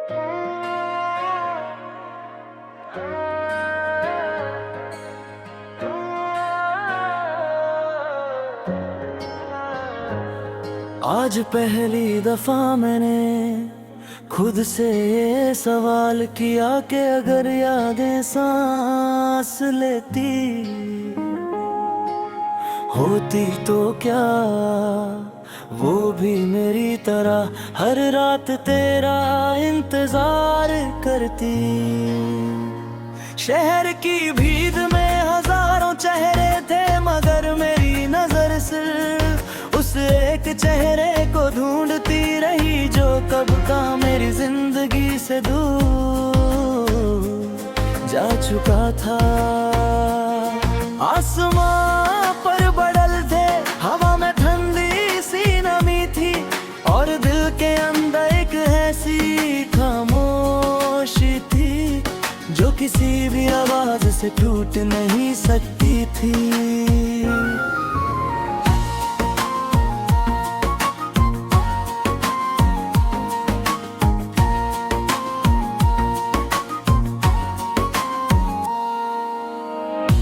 आज पहली दफा मैंने खुद से ये सवाल किया कि अगर यादें सांस लेती होती तो क्या वो भी मेरी तरह हर रात तेरा इंतजार करती। शहर की भीड़ में हजारों चेहरे थे मगर मेरी नजर सिर्फ उस एक चेहरे को ढूंढती रही जो कब का मेरी जिंदगी से दूर जा चुका था। आसमां पर बादल थे, हवा में ठंडी सी नमी थी और दिल के अंदर एक ऐसी खामोशी थी जो किसी भी आवाज से टूट नहीं सकती थी।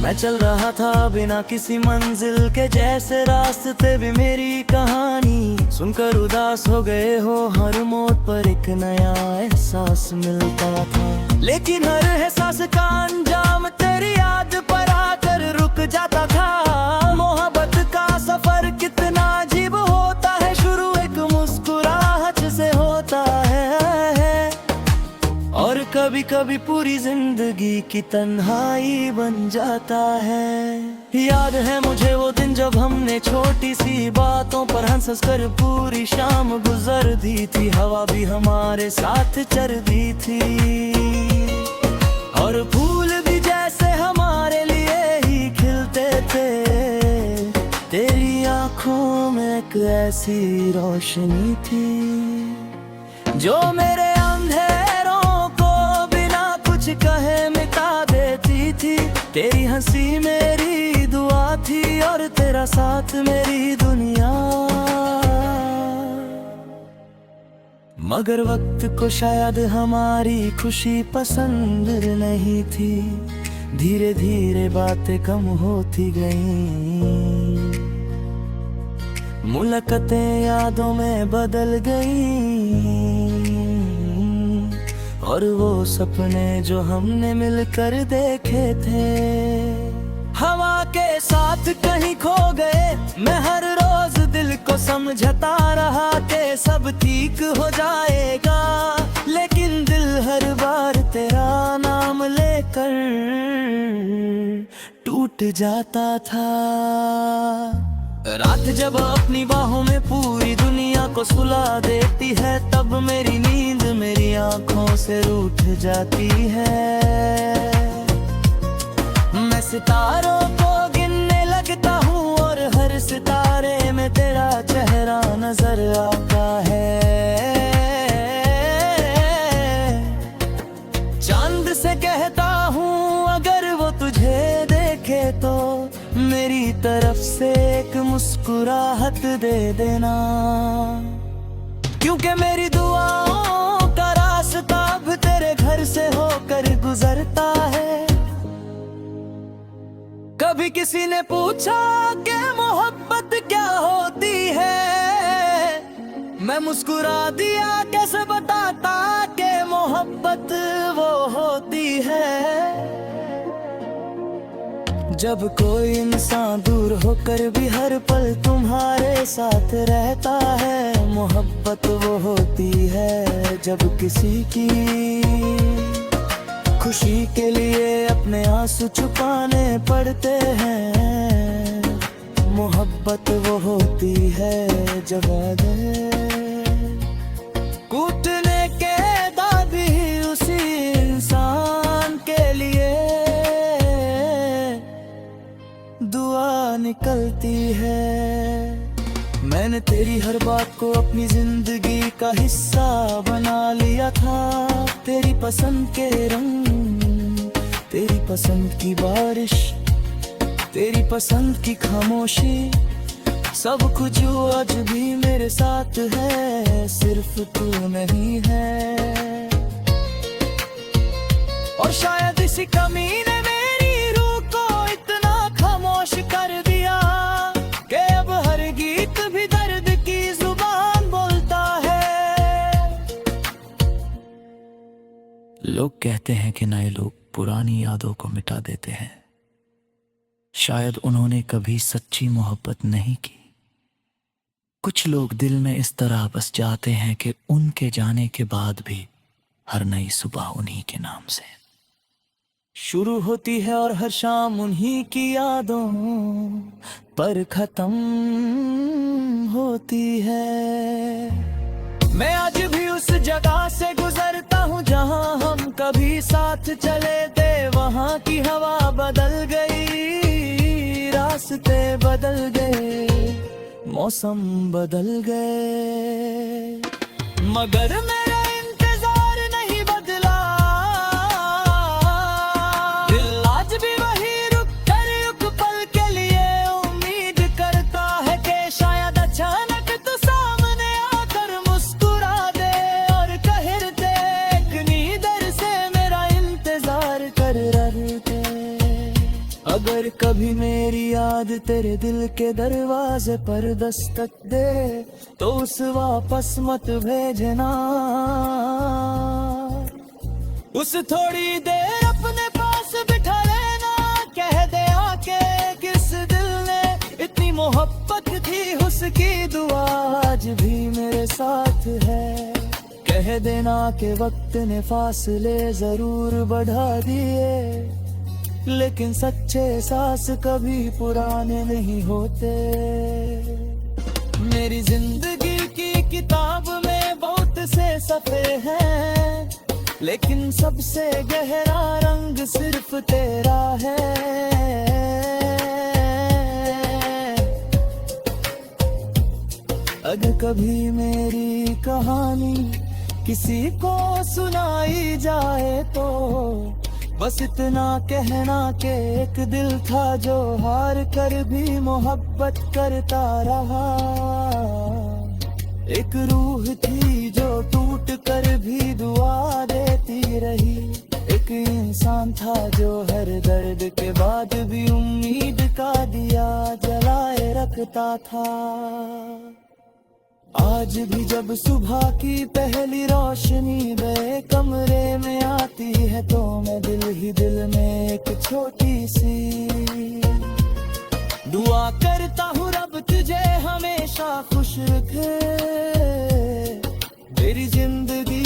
मैं चल रहा था बिना किसी मंजिल के, जैसे रास्ते भी मेरी कहानी सुनकर उदास हो गए हो। हर मोड़ पर एक नया एहसास मिलता था, लेकिन हर एहसास का अंजाम तेरी याद पर आकर रुक जाता था। मोहब्बत का सफर कितना अजीब होता है, शुरू एक मुस्कुराहट से होता है और कभी कभी पूरी जिंदगी की तन्हाई बन जाता है। याद है मुझे वो दिन जब हमने छोटी सी बातों पर हंस कर पूरी शाम गुजर दी थी। हवा भी हमारे साथ चल दी थी और फूल भी जैसे हमारे लिए ही खिलते थे। तेरी आंखों में एक ऐसी रोशनी थी जो मेरे कहे मिटा देती थी। तेरी हंसी मेरी दुआ थी और तेरा साथ मेरी दुनिया। मगर वक्त को शायद हमारी खुशी पसंद नहीं थी। धीरे धीरे बातें कम होती गईं, मुलाकातें यादों में बदल गईं और वो सपने जो हमने मिलकर देखे थे हवा के साथ कहीं खो गए। मैं हर रोज दिल को समझता रहा कि सब ठीक हो जाएगा, लेकिन दिल हर बार तेरा नाम लेकर टूट जाता था। रात जब अपनी बाहों में पूरी दुनिया को सुला देती है, तब मेरी नींद मेरी आंखों से रूठ जाती है। मैं सितारों को गिनने लगता हूँ और हर सितारे में तेरा चेहरा नजर आता है। चांद से कहता हूँ अगर वो तुझे देखे तो मेरी तरफ से एक मुस्कुराहट दे देना, क्योंकि मेरी दुआओं का रास्ता अब तेरे घर से होकर गुजरता है। कभी किसी ने पूछा कि मोहब्बत क्या होती है, मैं मुस्कुरा दिया कैसे बताता कि मोहब्बत वो होती है जब कोई इंसान दूर होकर भी हर पल तुम्हारे साथ रहता है। मोहब्बत वो होती है जब किसी की खुशी के लिए अपने आंसू छुपाने पड़ते हैं। मोहब्बत वो होती है जब कूटने के बाद भी उसी इंसान के लिए दुआ निकलती है। मैंने तेरी हर बात को अपनी जिंदगी का हिस्सा बना लिया था। तेरी पसंद के रंग, तेरी पसंद की बारिश, तेरी पसंद की खामोशी, सब कुछ आज भी मेरे साथ है, सिर्फ तू नहीं है। शायद इसी कमी ने मेरी रूह को इतना खामोश कर दिया कि अब हर गीत भी दर्द की जुबान बोलता है। लोग कहते हैं कि नए लोग पुरानी यादों को मिटा देते हैं। शायद उन्होंने कभी सच्ची मोहब्बत नहीं की। कुछ लोग दिल में इस तरह बस जाते हैं कि उनके जाने के बाद भी हर नई सुबह उन्हीं के नाम से शुरू होती है और हर शाम उन्हीं की यादों पर खत्म होती है। मैं आज भी उस जगह से गुजरता हूँ जहाँ हम कभी साथ चले थे। वहाँ की हवा बदल गई, रास्ते बदल गए, मौसम बदल गए, मगर मेरा इंतजार नहीं बदला। दिल आज भी वही रुक कर एक पल के लिए उम्मीद करता है कि शायद अचानक तो सामने आकर मुस्कुरा दे और कह दे इतनी देर से मेरा इंतजार कर रहे थे। अगर कभी मेरी याद तेरे दिल के दरवाजे पर दस्तक दे तो उस वापस मत भेजना। उस थोड़ी देर अपने पास बिठा लेना, कह दे आके किस दिल ने इतनी मोहब्बत थी, उसकी दुआ आज भी मेरे साथ है। कह देना कि वक्त ने फासले जरूर बढ़ा दिए, लेकिन सच्चे सांस कभी पुराने नहीं होते। मेरी जिंदगी की किताब में बहुत से सफ़े हैं, लेकिन सबसे गहरा रंग सिर्फ तेरा है। अगर कभी मेरी कहानी किसी को सुनाई जाए तो बस इतना कहना कि एक दिल था जो हार कर भी मोहब्बत करता रहा। एक रूह थी जो टूट कर भी दुआ देती रही। एक इंसान था जो हर दर्द के बाद भी उम्मीद का दिया जलाए रखता था। आज भी जब सुबह की पहली रोशनी मेरे कमरे में आती है तो मैं दिल ही दिल में एक छोटी सी दुआ करता हूँ, रब तुझे हमेशा खुश रखे। मेरी जिंदगी